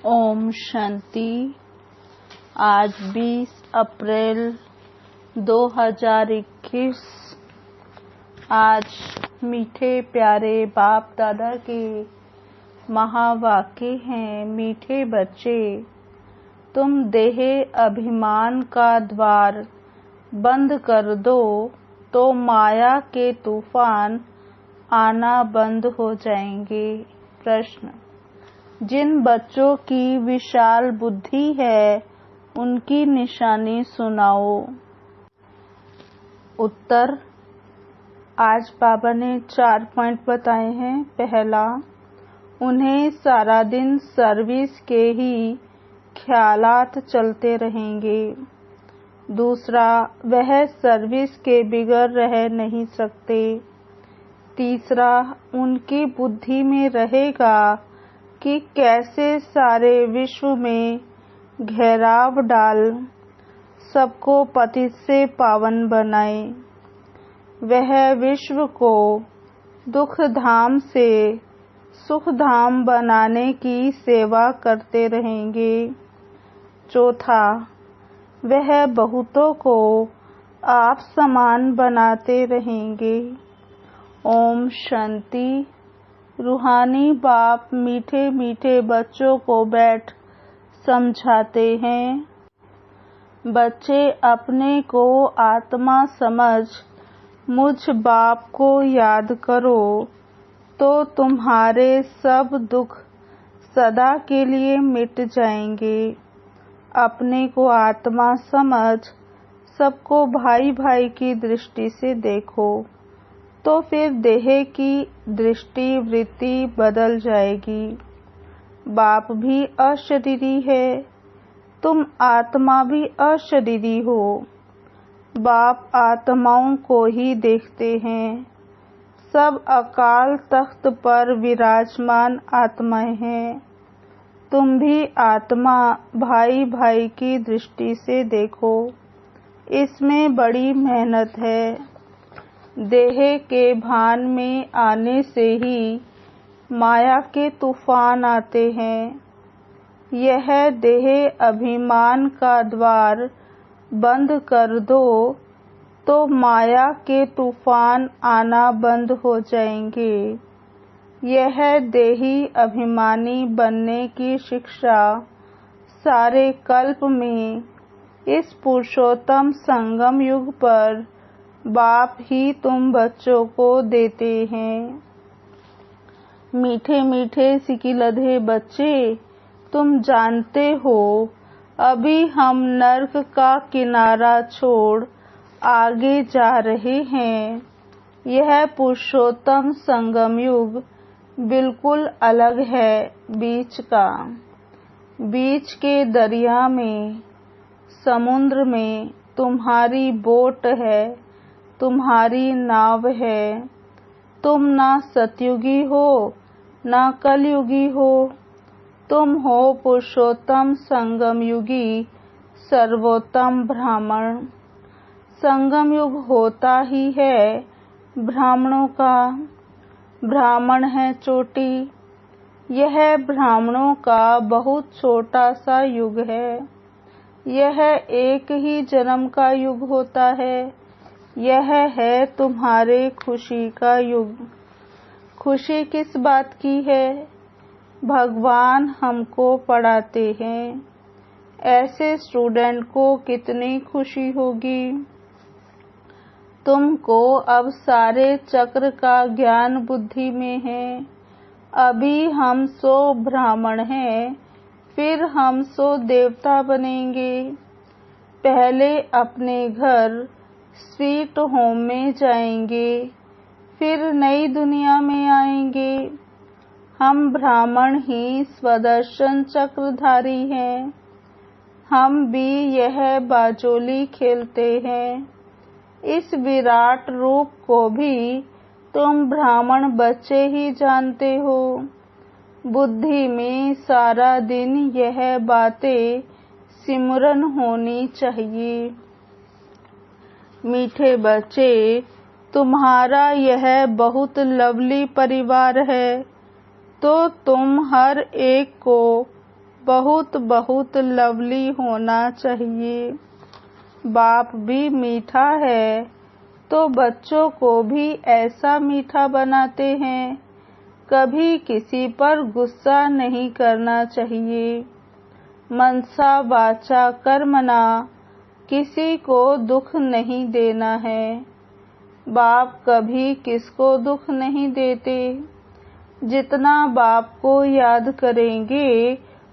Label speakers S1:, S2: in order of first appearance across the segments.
S1: ओम शांति। आज 20 अप्रैल 2021। आज मीठे प्यारे बाप दादा के महावाक्य हैं। मीठे बच्चे, तुम देह अभिमान का द्वार बंद कर दो तो माया के तूफान आना बंद हो जाएंगे। प्रश्न: जिन बच्चों की विशाल बुद्धि है उनकी निशानी सुनाओ। उत्तर: आज बाबा ने 4 पॉइंट बताए हैं। पहला, उन्हें सारा दिन सर्विस के ही ख्यालात चलते रहेंगे। दूसरा, वह सर्विस के बिगड़ रह नहीं सकते। तीसरा, उनकी बुद्धि में रहेगा कि कैसे सारे विश्व में घेराव डाल सबको पतित से पावन बनाए। वह विश्व को दुख धाम से सुख धाम बनाने की सेवा करते रहेंगे। चौथा, वह बहुतों को आप समान बनाते रहेंगे। ओम शांति। रूहानी बाप मीठे मीठे बच्चों को बैठ समझाते हैं। बच्चे अपने को आत्मा समझ मुझ बाप को याद करो तो तुम्हारे सब दुख सदा के लिए मिट जाएंगे। अपने को आत्मा समझ सबको भाई भाई की दृष्टि से देखो तो फिर देह की दृष्टि वृत्ति बदल जाएगी। बाप भी अशरीरी है, तुम आत्मा भी अशरीरी हो। बाप आत्माओं को ही देखते हैं। सब अकाल तख्त पर विराजमान आत्माएं हैं। तुम भी आत्मा भाई भाई की दृष्टि से देखो। इसमें बड़ी मेहनत है। देह के भान में आने से ही माया के तूफान आते हैं। यह देह अभिमान का द्वार बंद कर दो तो माया के तूफान आना बंद हो जाएंगे। यह देही अभिमानी बनने की शिक्षा सारे कल्प में इस पुरुषोत्तम संगम युग पर बाप ही तुम बच्चों को देते हैं। मीठे मीठे सिकिलधे बच्चे, तुम जानते हो अभी हम नर्क का किनारा छोड़ आगे जा रहे हैं। यह पुरुषोत्तम संगम युग बिल्कुल अलग है बीच का। बीच के दरिया में, समुद्र में तुम्हारी बोट है, तुम्हारी नाव है। तुम ना सतयुगी हो ना कलयुगी हो। तुम हो पुरुषोत्तम संगम युगी सर्वोत्तम ब्राह्मण। संगम युग होता ही है ब्राह्मणों का। ब्राह्मण है चोटी। यह ब्राह्मणों का बहुत छोटा सा युग है। यह एक ही जन्म का युग होता है। यह है तुम्हारे खुशी का युग। खुशी किस बात की है? भगवान हमको पढ़ाते हैं। ऐसे स्टूडेंट को कितनी खुशी होगी। तुमको अब सारे चक्र का ज्ञान बुद्धि में है। अभी हम 100 ब्राह्मण हैं, फिर हम 100 देवता बनेंगे। पहले अपने घर स्वीट होम में जाएंगे, फिर नई दुनिया में आएंगे। हम ब्राह्मण ही स्वदर्शन चक्रधारी हैं। हम भी यह बाजोली खेलते हैं। इस विराट रूप को भी तुम ब्राह्मण बच्चे ही जानते हो। बुद्धि में सारा दिन यह बातें सिमरन होनी चाहिए। मीठे बच्चे, तुम्हारा यह बहुत लवली परिवार है तो तुम हर एक को बहुत बहुत लवली होना चाहिए। बाप भी मीठा है तो बच्चों को भी ऐसा मीठा बनाते हैं। कभी किसी पर गुस्सा नहीं करना चाहिए। मनसा वाचा कर्मणा, किसी को दुख नहीं देना है। बाप कभी किसको दुख नहीं देते। जितना बाप को याद करेंगे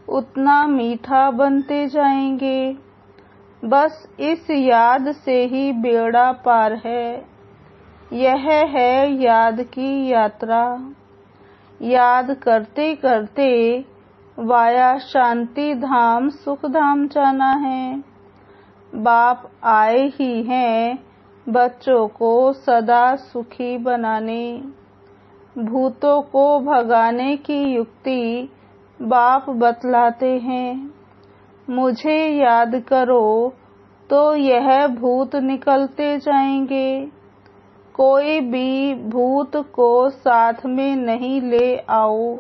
S1: उतना मीठा बनते जाएंगे। बस इस याद से ही बेड़ा पार है। यह है याद की यात्रा। याद करते करते वाया शांति धाम सुख धाम जाना है। बाप आए ही हैं बच्चों को सदा सुखी बनाने। भूतों को भगाने की युक्ति बाप बतलाते हैं। मुझे याद करो तो यह भूत निकलते जाएंगे। कोई भी भूत को साथ में नहीं ले आओ।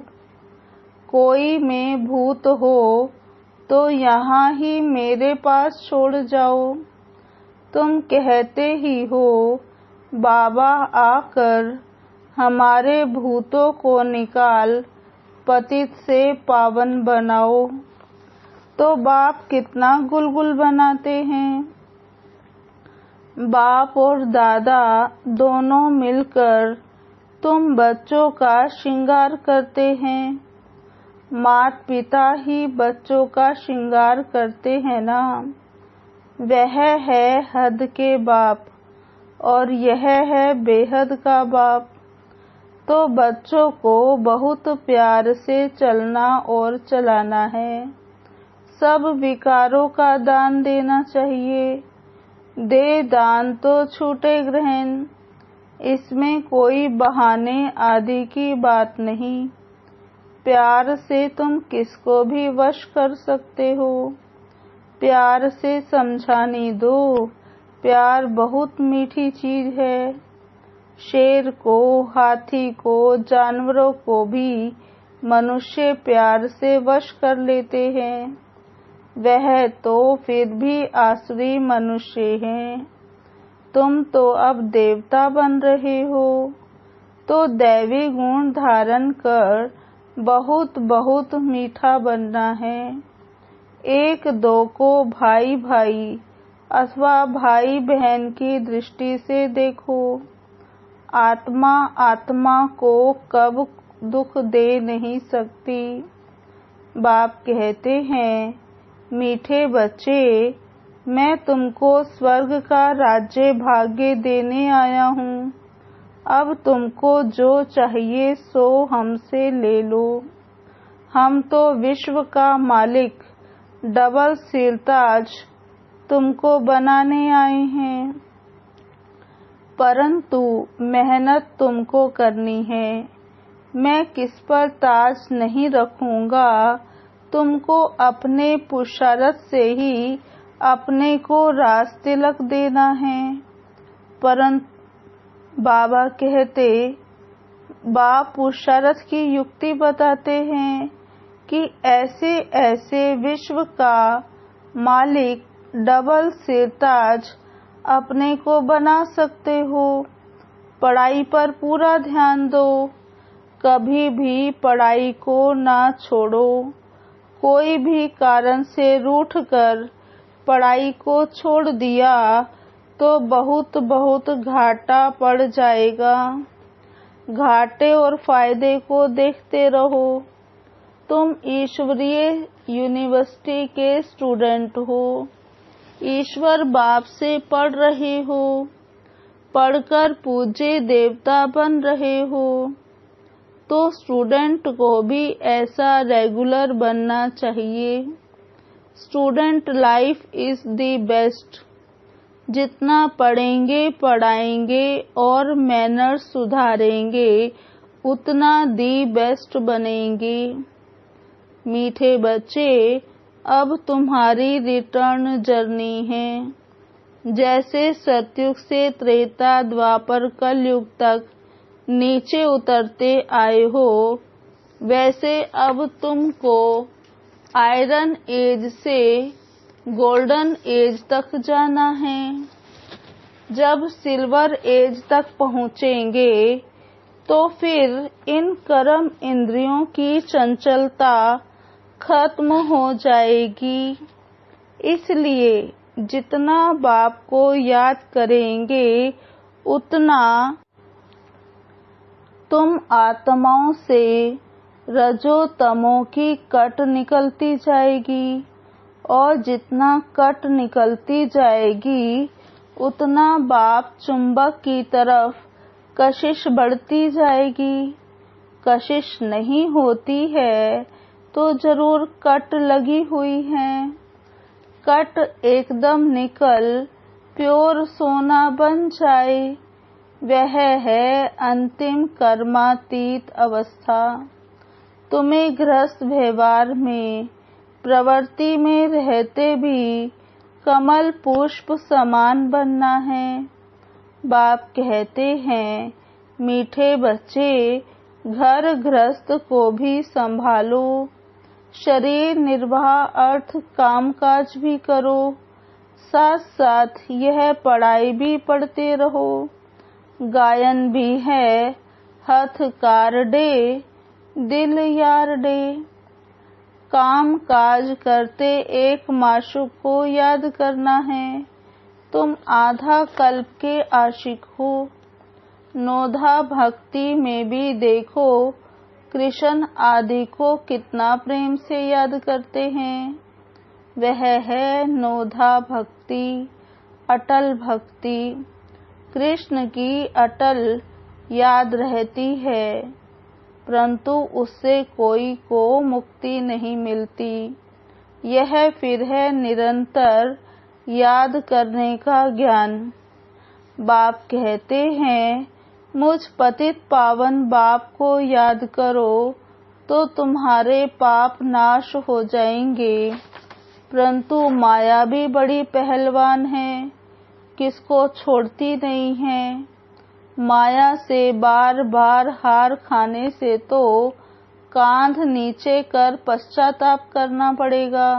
S1: कोई में भूत हो तो यहाँ ही मेरे पास छोड़ जाओ। तुम कहते ही हो बाबा आकर हमारे भूतों को निकाल पतित से पावन बनाओ, तो बाप कितना गुलगुल बनाते हैं। बाप और दादा दोनों मिलकर तुम बच्चों का श्रृंगार करते हैं। माता पिता ही बच्चों का श्रृंगार करते हैं ना। वह है हद के बाप और यह है बेहद का बाप। तो बच्चों को बहुत प्यार से चलना और चलाना है। सब विकारों का दान देना चाहिए। दे दान तो छूटे ग्रहण। इसमें कोई बहाने आदि की बात नहीं। प्यार से तुम किसको भी वश कर सकते हो। प्यार से समझाने दो। प्यार बहुत मीठी चीज है। शेर को, हाथी को, जानवरों को भी मनुष्य प्यार से वश कर लेते हैं। वह तो फिर भी आसुरी मनुष्य हैं। तुम तो अब देवता बन रहे हो, तो दैवी गुण धारण कर बहुत बहुत मीठा बनना है। एक दो को भाई भाई अथवा भाई बहन की दृष्टि से देखो। आत्मा आत्मा को कब दुख दे नहीं सकती। बाप कहते हैं, मीठे बच्चे, मैं तुमको स्वर्ग का राज्य भाग्य देने आया हूँ। अब तुमको जो चाहिए सो हमसे ले लो। हम तो विश्व का मालिक डबल सिरताज तुमको बनाने आए हैं। परंतु मेहनत तुमको करनी है। मैं किस पर ताज नहीं रखूंगा। तुमको अपने पुरुषार्थ से ही अपने को राज तिलक देना है। परंतु बाबा कहते, बाप पुरुषार्थ की युक्ति बताते हैं कि ऐसे ऐसे विश्व का मालिक डबल सिरताज अपने को बना सकते हो। पढ़ाई पर पूरा ध्यान दो। कभी भी पढ़ाई को ना छोड़ो। कोई भी कारण से रूठकर पढ़ाई को छोड़ दिया तो बहुत बहुत घाटा पड़ जाएगा। घाटे और फायदे को देखते रहो। तुम ईश्वरीय यूनिवर्सिटी के स्टूडेंट हो। ईश्वर बाप से पढ़ रहे हो। पढ़कर पूज्य देवता बन रहे हो। तो स्टूडेंट को भी ऐसा रेगुलर बनना चाहिए। Student life is the best. जितना पढ़ेंगे पढ़ाएंगे और मैनर सुधारेंगे उतना दी बेस्ट बनेंगे। मीठे बच्चे, अब तुम्हारी रिटर्न जर्नी है। जैसे सतयुग से त्रेता द्वापर कलयुग तक नीचे उतरते आए हो, वैसे अब तुमको आयरन एज से गोल्डन एज तक जाना है। जब सिल्वर एज तक पहुँचेंगे तो फिर इन कर्म इंद्रियों की चंचलता खत्म हो जाएगी। इसलिए जितना बाप को याद करेंगे उतना तुम आत्माओं से रजो तमो की कट निकलती जाएगी, और जितना कट निकलती जाएगी उतना बाप चुंबक की तरफ कशिश बढ़ती जाएगी। कशिश नहीं होती है तो जरूर कट लगी हुई है। कट एकदम निकल प्योर सोना बन जाए, वह है अंतिम कर्मातीत अवस्था। तुम्हें गृहस्थ व्यवहार में प्रवृत्ति में रहते भी कमल पुष्प समान बनना है। बाप कहते हैं, मीठे बच्चे, घर गृहस्थ को भी संभालो, शरीर निर्वाह अर्थ कामकाज भी करो, साथ साथ यह पढ़ाई भी पढ़ते रहो। गायन भी है, हथ कार डे, दिल यार डे। काम काज करते एक माशूक को याद करना है। तुम आधा कल्प के आशिक हो। नोधा भक्ति में भी देखो कृष्ण आदि को कितना प्रेम से याद करते हैं। वह है नोधा भक्ति, अटल भक्ति। कृष्ण की अटल याद रहती है, परंतु उससे कोई को मुक्ति नहीं मिलती। यह फिर है निरंतर याद करने का ज्ञान। बाप कहते हैं, मुझ पतित पावन बाप को याद करो तो तुम्हारे पाप नाश हो जाएंगे। परंतु माया भी बड़ी पहलवान है, किसको छोड़ती नहीं है। माया से बार बार हार खाने से तो कांध नीचे कर पश्चाताप करना पड़ेगा।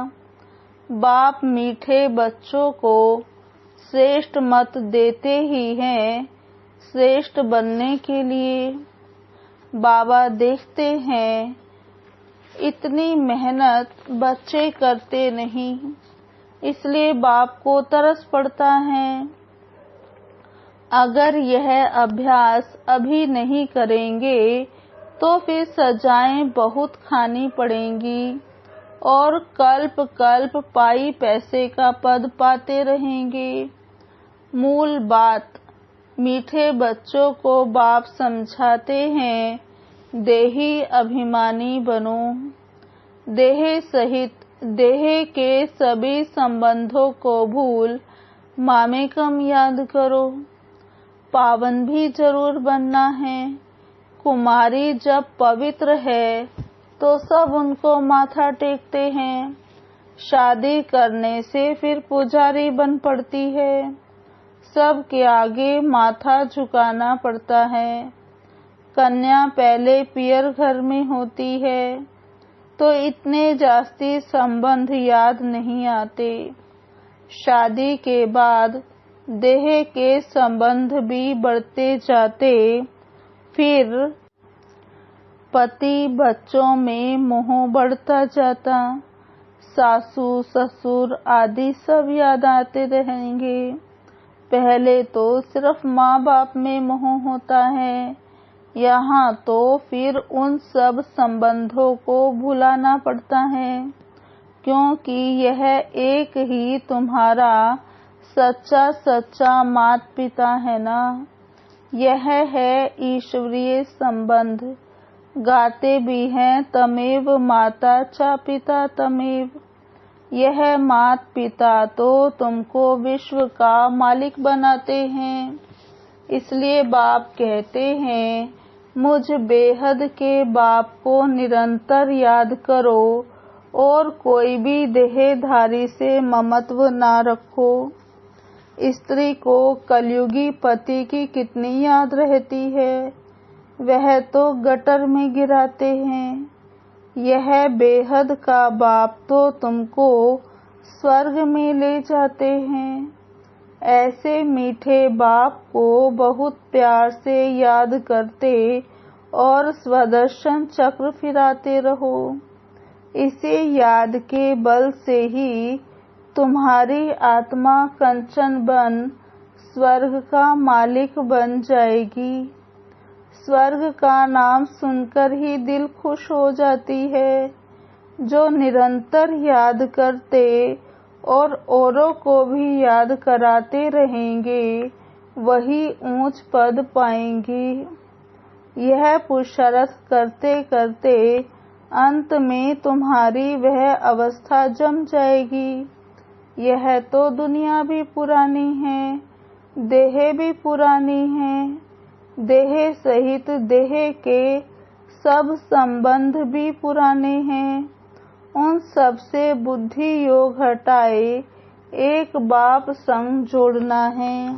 S1: बाप मीठे बच्चों को श्रेष्ठ मत देते ही हैं, श्रेष्ठ बनने के लिए। बाबा देखते हैं इतनी मेहनत बच्चे करते नहीं, इसलिए बाप को तरस पड़ता है। अगर यह अभ्यास अभी नहीं करेंगे तो फिर सजाएं बहुत खानी पड़ेंगी और कल्प कल्प पाई पैसे का पद पाते रहेंगे। मूल बात, मीठे बच्चों को बाप समझाते हैं, देही अभिमानी बनो। देह सहित देह के सभी संबंधों को भूल मामेकम याद करो। पावन भी जरूर बनना है। कुमारी जब पवित्र है तो सब उनको माथा टेकते हैं। शादी करने से फिर पुजारी बन पड़ती है, सबके आगे माथा झुकाना पड़ता है। कन्या पहले पियर घर में होती है तो इतने जास्ती संबंध याद नहीं आते। शादी के बाद देह के संबंध भी बढ़ते जाते, फिर पति बच्चों में मोह बढ़ता जाता। सासू ससुर आदि सब याद आते रहेंगे। पहले तो सिर्फ माँ बाप में मोह होता है, यहाँ तो फिर उन सब संबंधों को भुलाना पड़ता है, क्योंकि यह एक ही तुम्हारा सच्चा सच्चा माता पिता है ना। यह है ईश्वरीय संबंध। गाते भी हैं, तमेव माता च पिता तमेव। यह माता पिता तो तुमको विश्व का मालिक बनाते हैं। इसलिए बाप कहते हैं, मुझ बेहद के बाप को निरंतर याद करो और कोई भी देहधारी से ममत्व ना रखो। स्त्री को कलयुगी पति की कितनी याद रहती है, वह तो गटर में गिराते हैं। यह बेहद का बाप तो तुमको स्वर्ग में ले जाते हैं। ऐसे मीठे बाप को बहुत प्यार से याद करते और स्वदर्शन चक्र फिराते रहो। इसे याद के बल से ही तुम्हारी आत्मा कंचन बन स्वर्ग का मालिक बन जाएगी। स्वर्ग का नाम सुनकर ही दिल खुश हो जाती है। जो निरंतर याद करते और औरों को भी याद कराते रहेंगे वही ऊंच पद पाएंगे। यह पुरुषार्थ करते करते अंत में तुम्हारी वह अवस्था जम जाएगी। यह तो दुनिया भी पुरानी है, देह भी पुरानी है, देह सहित देह के सब संबंध भी पुराने हैं। उन सब से बुद्धि योग हटाए एक बाप संग जोड़ना है।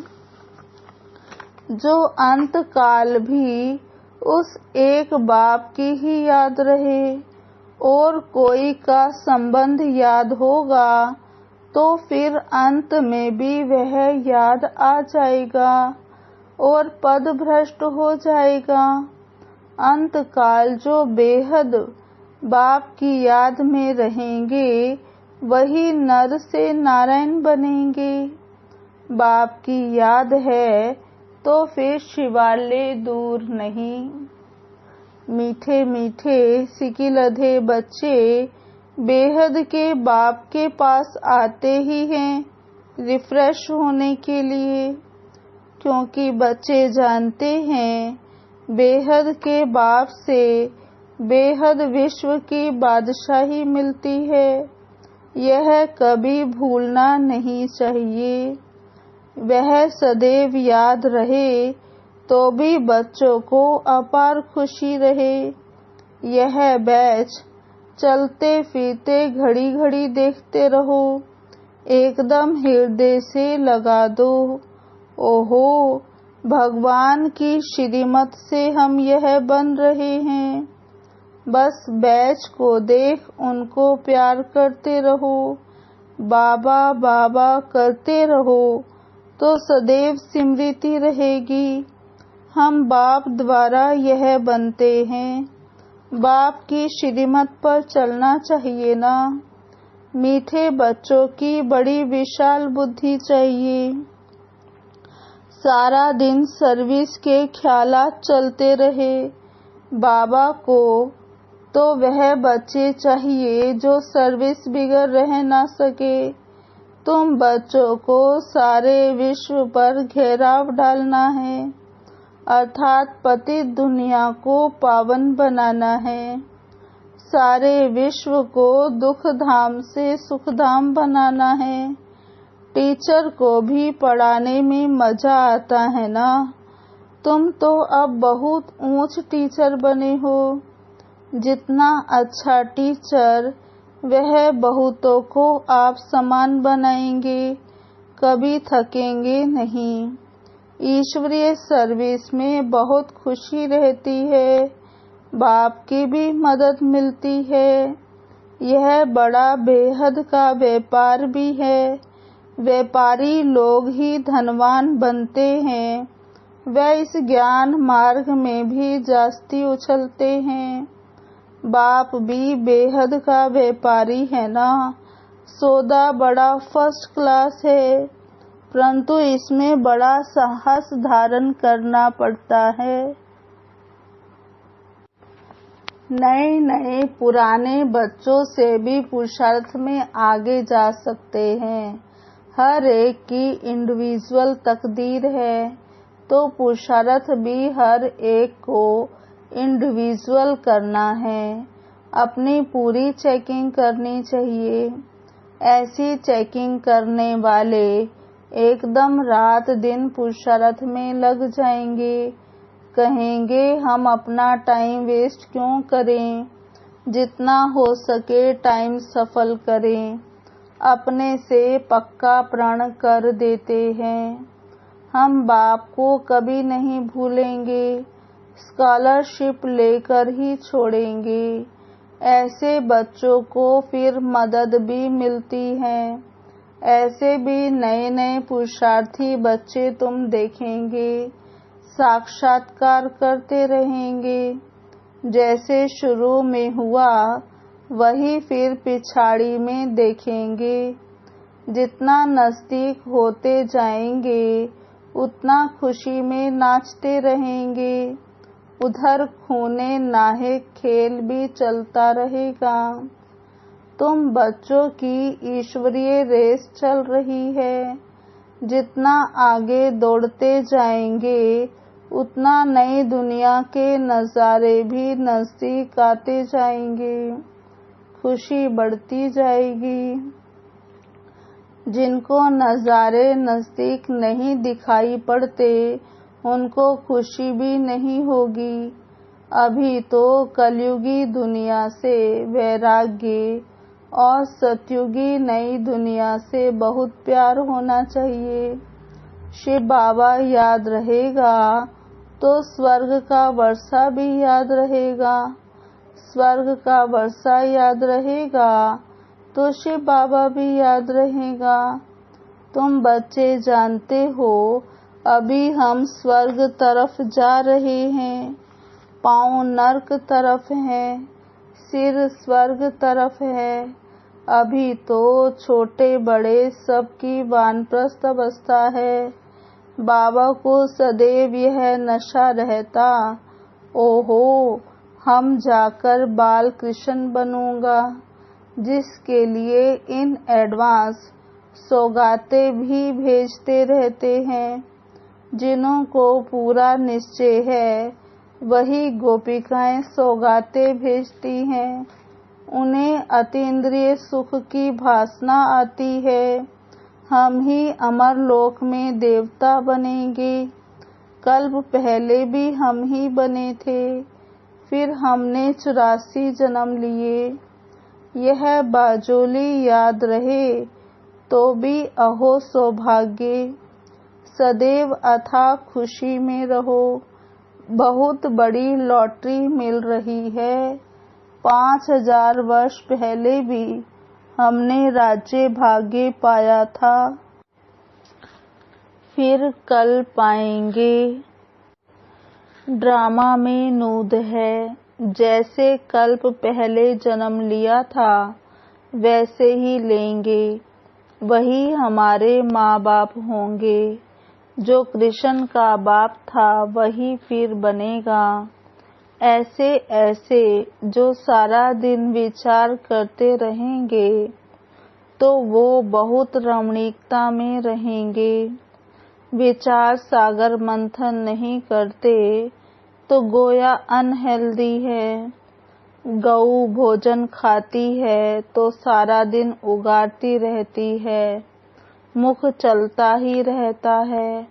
S1: जो अंत काल भी उस एक बाप की ही याद रहे और कोई का संबंध याद होगा तो फिर अंत में भी वह याद आ जाएगा और पद भ्रष्ट हो जाएगा। अंत काल जो बेहद बाप की याद में रहेंगे वही नर से नारायण बनेंगे। बाप की याद है तो फिर शिवालय दूर नहीं। मीठे मीठे सिकिलधे बच्चे बेहद के बाप के पास आते ही हैं रिफ्रेश होने के लिए, क्योंकि बच्चे जानते हैं बेहद के बाप से बेहद विश्व की बादशाही मिलती है। यह कभी भूलना नहीं चाहिए। वह सदैव याद रहे तो भी बच्चों को अपार खुशी रहे। यह बैच चलते फिरते घड़ी घड़ी देखते रहो, एकदम हृदय से लगा दो। ओहो, भगवान की श्रीमत से हम यह बन रहे हैं। बस बैच को देख उनको प्यार करते रहो, बाबा बाबा करते रहो तो सदैव स्मृति रहेगी। हम बाप द्वारा यह बनते हैं। बाप की श्रीमत पर चलना चाहिए ना। मीठे बच्चों की बड़ी विशाल बुद्धि चाहिए। सारा दिन सर्विस के ख्यालात चलते रहे। बाबा को तो वह बच्चे चाहिए जो सर्विस बिगड़ रह ना सके। तुम बच्चों को सारे विश्व पर घेराव डालना है, अर्थात पतित दुनिया को पावन बनाना है। सारे विश्व को दुख धाम से सुख धाम बनाना है। टीचर को भी पढ़ाने में मजा आता है ना। तुम तो अब बहुत ऊंच टीचर बने हो। जितना अच्छा टीचर वह बहुतों को आप समान बनाएंगे, कभी थकेंगे नहीं। ईश्वरीय सर्विस में बहुत खुशी रहती है, बाप की भी मदद मिलती है। यह बड़ा बेहद का व्यापार भी है। व्यापारी लोग ही धनवान बनते हैं। वह इस ज्ञान मार्ग में भी जास्ती उछलते हैं। बाप भी बेहद का व्यापारी है ना। सौदा बड़ा फर्स्ट क्लास है, परंतु इसमें बड़ा साहस धारण करना पड़ता है। नए नए पुराने बच्चों से भी पुरुषार्थ में आगे जा सकते हैं। हर एक की इंडिविजुअल तकदीर है, तो पुरुषार्थ भी हर एक को इंडिविजुअल करना है। अपनी पूरी चेकिंग करनी चाहिए। ऐसी चेकिंग करने वाले एकदम रात दिन पुरुषार्थ में लग जाएंगे। कहेंगे हम अपना टाइम वेस्ट क्यों करें, जितना हो सके टाइम सफल करें। अपने से पक्का प्रण कर देते हैं। हम बाप को कभी नहीं भूलेंगे, स्कॉलरशिप लेकर ही छोड़ेंगे। ऐसे बच्चों को फिर मदद भी मिलती है। ऐसे भी नए नए पुरुषार्थी बच्चे तुम देखेंगे, साक्षात्कार करते रहेंगे। जैसे शुरू में हुआ वही फिर पिछाड़ी में देखेंगे। जितना नजदीक होते जाएंगे उतना खुशी में नाचते रहेंगे। उधर खूने नाहे खेल भी चलता रहेगा। तुम बच्चों की ईश्वरीय रेस चल रही है। जितना आगे दौड़ते जाएंगे उतना नई दुनिया के नज़ारे भी नजदीक आते जाएंगे। खुशी बढ़ती जाएगी। जिनको नज़ारे नजदीक नहीं दिखाई पड़ते उनको खुशी भी नहीं होगी। अभी तो कलयुगी दुनिया से वैराग्य और सतयुगी नई दुनिया से बहुत प्यार होना चाहिए। शिव बाबा याद रहेगा तो स्वर्ग का वर्षा भी याद रहेगा। स्वर्ग का वर्षा याद रहेगा तो शिव बाबा भी याद रहेगा। तुम बच्चे जानते हो अभी हम स्वर्ग तरफ जा रहे हैं। पाँव नर्क तरफ है, सिर स्वर्ग तरफ है। अभी तो छोटे बड़े सबकी वानप्रस्थ अवस्था है। बाबा को सदैव यह नशा रहता, ओहो हम जाकर बाल कृष्ण बनूंगा, जिसके लिए इन एडवांस सौगातें भी भेजते रहते हैं। जिन्हों को पूरा निश्चय है वही गोपिकाएं सौगातें भेजती हैं। उन्हें अतीन्द्रिय सुख की भासना आती है। हम ही अमर लोक में देवता बनेंगे। कल्प पहले भी हम ही बने थे, फिर हमने 84 जन्म लिए। यह बाजोली याद रहे तो भी अहो सौभाग्य। सदैव अथाह खुशी में रहो। बहुत बड़ी लॉटरी मिल रही है। 5000 वर्ष पहले भी हमने राज्य भाग्य पाया था, फिर कल पाएंगे। ड्रामा में नूद है। जैसे कल्प पहले जन्म लिया था वैसे ही लेंगे। वही हमारे माँ बाप होंगे। जो कृष्ण का बाप था वही फिर बनेगा। ऐसे ऐसे जो सारा दिन विचार करते रहेंगे तो वो बहुत रमणीकता में रहेंगे। विचार सागर मंथन नहीं करते तो गोया अनहेल्दी है। गऊ भोजन खाती है तो सारा दिन उगारती रहती है। मुख चलता ही रहता है।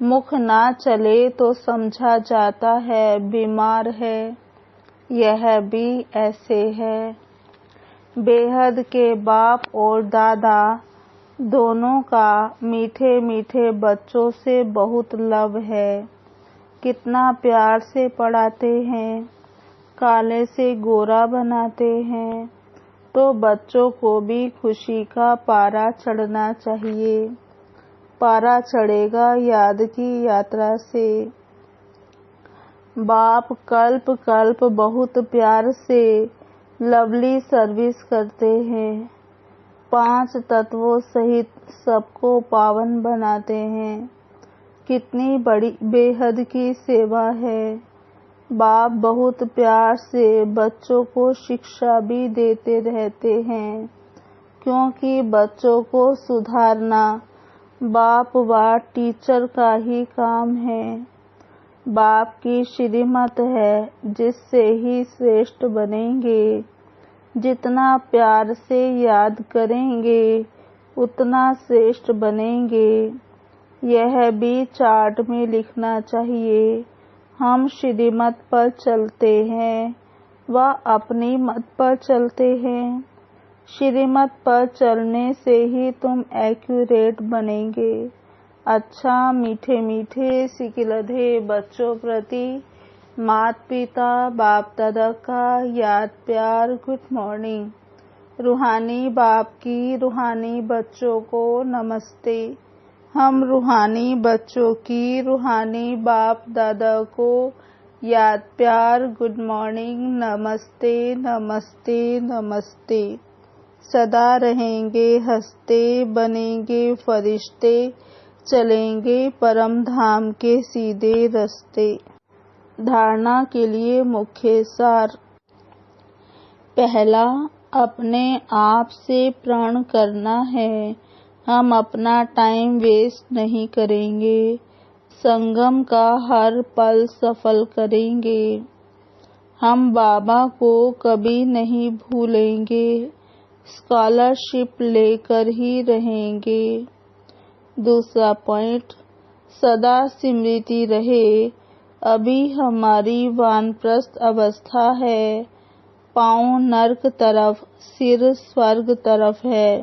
S1: मुख ना चले तो समझा जाता है बीमार है। यह भी ऐसे है। बेहद के बाप और दादा दोनों का मीठे मीठे बच्चों से बहुत लव है। कितना प्यार से पढ़ाते हैं, काले से गोरा बनाते हैं। तो बच्चों को भी खुशी का पारा चढ़ना चाहिए। पारा चढ़ेगा याद की यात्रा से। बाप कल्प कल्प बहुत प्यार से लवली सर्विस करते हैं। 5 तत्वों सहित सबको पावन बनाते हैं। कितनी बड़ी बेहद की सेवा है। बाप बहुत प्यार से बच्चों को शिक्षा भी देते रहते हैं, क्योंकि बच्चों को सुधारना बाप व टीचर का ही काम है। बाप की श्रीमत है जिससे ही श्रेष्ठ बनेंगे। जितना प्यार से याद करेंगे उतना श्रेष्ठ बनेंगे। यह भी चार्ट में लिखना चाहिए। हम श्रीमत पर चलते हैं व अपनी मत पर चलते हैं। श्रीमत पर चलने से ही तुम एक्यूरेट बनेंगे। अच्छा मीठे मीठे सिकिलधे बच्चों प्रति माता पिता बाप दादा का याद प्यार गुड मॉर्निंग। रूहानी बाप की रूहानी बच्चों को नमस्ते। हम रूहानी बच्चों की रूहानी बाप दादा को याद प्यार गुड मॉर्निंग, नमस्ते नमस्ते नमस्ते। सदा रहेंगे हंसते, बनेंगे फरिश्ते, चलेंगे परम धाम के सीधे रास्ते। धारणा के लिए मुख्य सार। पहला, अपने आप से प्रण करना है, हम अपना टाइम वेस्ट नहीं करेंगे, संगम का हर पल सफल करेंगे। हम बाबा को कभी नहीं भूलेंगे, स्कॉलरशिप लेकर ही रहेंगे। दूसरा पॉइंट, सदा स्मृति रहे, अभी हमारी वानप्रस्थ अवस्था है, पाँव नर्क तरफ, सिर स्वर्ग तरफ है।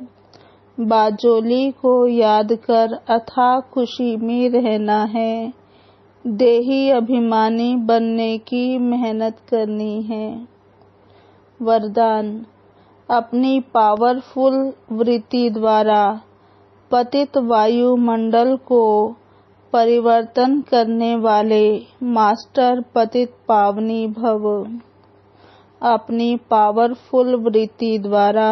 S1: बाजोली को याद कर अथाह खुशी में रहना है, देही अभिमानी बनने की मेहनत करनी है। वरदान, अपनी पावरफुल वृत्ति द्वारा पतित वायुमंडल को परिवर्तन करने वाले मास्टर पतित पावनी भव। अपनी पावरफुल वृत्ति द्वारा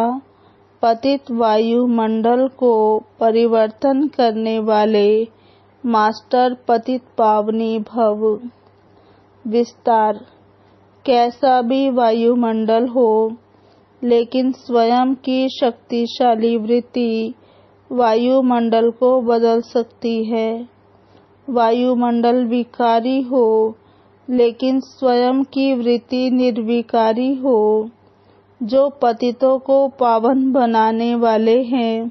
S1: पतित वायुमंडल को परिवर्तन करने वाले मास्टर पतित पावनी भव। विस्तार, कैसा भी वायुमंडल हो, लेकिन स्वयं की शक्तिशाली वृत्ति वायुमंडल को बदल सकती है। वायुमंडल विकारी हो, लेकिन स्वयं की वृत्ति निर्विकारी हो। जो पतितों को पावन बनाने वाले हैं,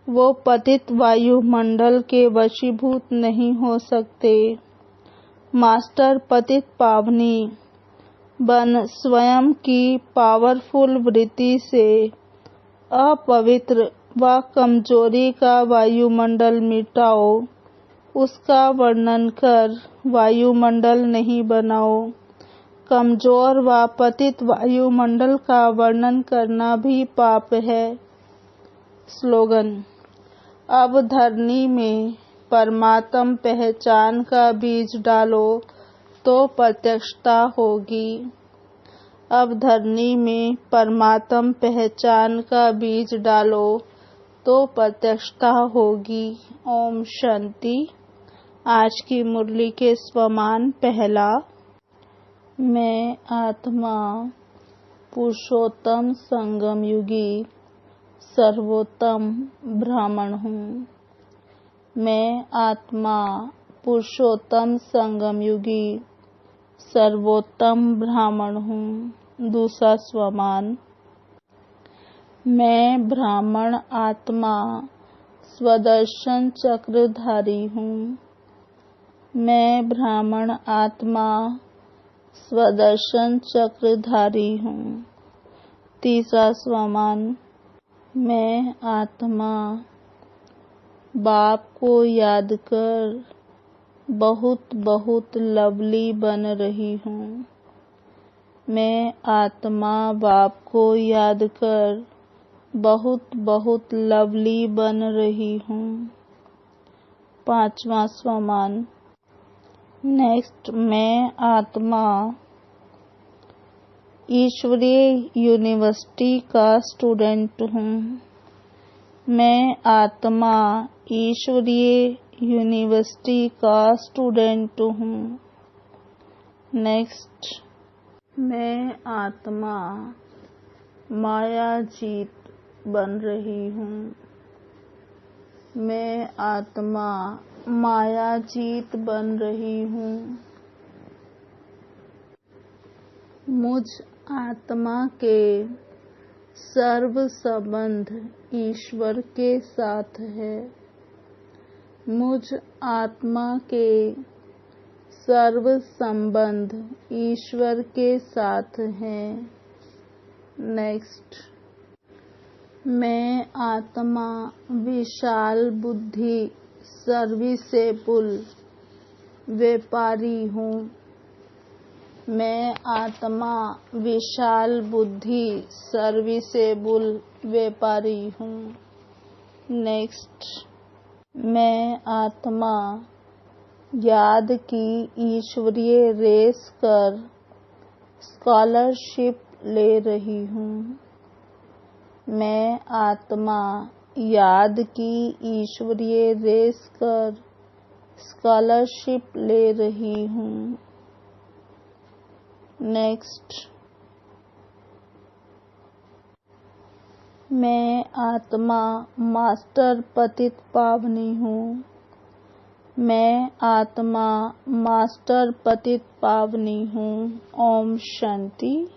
S1: वो पतित वायुमंडल के वशीभूत नहीं हो सकते। मास्टर पतित पावनी बन स्वयं की पावरफुल वृत्ति से अपवित्र व कमजोरी का वायुमंडल मिटाओ। उसका वर्णन कर वायुमंडल नहीं बनाओ। कमजोर व पतित वायुमंडल का वर्णन करना भी पाप है। स्लोगन, अब धरनी में परमात्म पहचान का बीज डालो तो प्रत्यक्षता होगी। अब धरनी में परमात्म पहचान का बीज डालो तो प्रत्यक्षता होगी। ओम शांति। आज की मुरली के स्वमान। पहला, मैं आत्मा पुरुषोत्तम संगम युगी सर्वोत्तम ब्राह्मण हूँ। मैं आत्मा पुरुषोत्तम संगम युगी सर्वोत्तम ब्राह्मण हूँ। दूसरा स्वमान, मैं ब्राह्मण आत्मा स्वदर्शन चक्रधारी हूँ। मैं ब्राह्मण आत्मा स्वदर्शन चक्रधारी हूँ। तीसरा स्वमान, मैं आत्मा बाप को याद कर बहुत बहुत लवली बन रही हूँ। मैं आत्मा बाप को याद कर बहुत बहुत लवली बन रही हूँ। पांचवा स्वमान, नेक्स्ट, मैं आत्मा ईश्वरीय यूनिवर्सिटी का स्टूडेंट हूँ। मैं आत्मा ईश्वरीय यूनिवर्सिटी का स्टूडेंट हूँ। नेक्स्ट, मैं आत्मा माया जीत बन रही हूँ। मैं आत्मा माया जीत बन रही हूँ। मुझ आत्मा के सर्व संबंध ईश्वर के साथ है। मुझ आत्मा के सर्व संबंध ईश्वर के साथ हैं। नेक्स्ट, मैं आत्मा विशाल बुद्धि सर्विसेबल व्यापारी हूँ। मैं आत्मा विशाल बुद्धि सर्विसेबल व्यापारी हूँ। नेक्स्ट, मैं आत्मा याद की ईश्वरीय रेस कर स्कॉलरशिप ले रही हूँ। मैं आत्मा याद की ईश्वरीय रेस कर स्कॉलरशिप ले रही हूँ। नेक्स्ट, मैं आत्मा मास्टर पतित पावनी हूँ। मैं आत्मा मास्टर पतित पावनी हूँ। ओम शांति।